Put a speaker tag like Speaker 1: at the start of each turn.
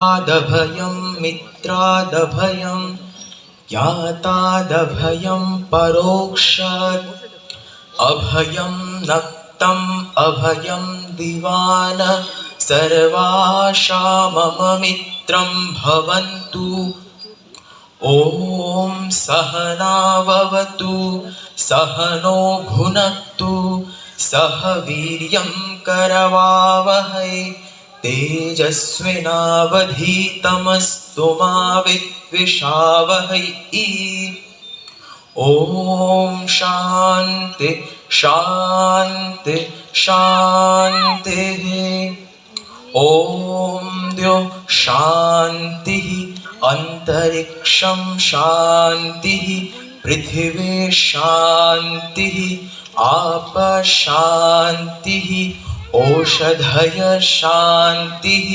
Speaker 1: आदभयं मित्रादभयं ज्ञातादभयं परोक्षात् अभयं नक्तम् अभयं दिवान सर्वाशा मम मित्रं भवन्तु। ॐ सहनाववतु सहनो भुनक्तु सह वीर्यं करवावहै तेजस्विनावधीतमस्तु मा विद्विषावहै। ॐ शान्ति शान्ति शान्तिः। ॐ द्यौः शान्तिः अन्तरिक्षं शान्तिः पृथिवी शान्तिः आपः शान्तिः ओषधयः शान्तिः।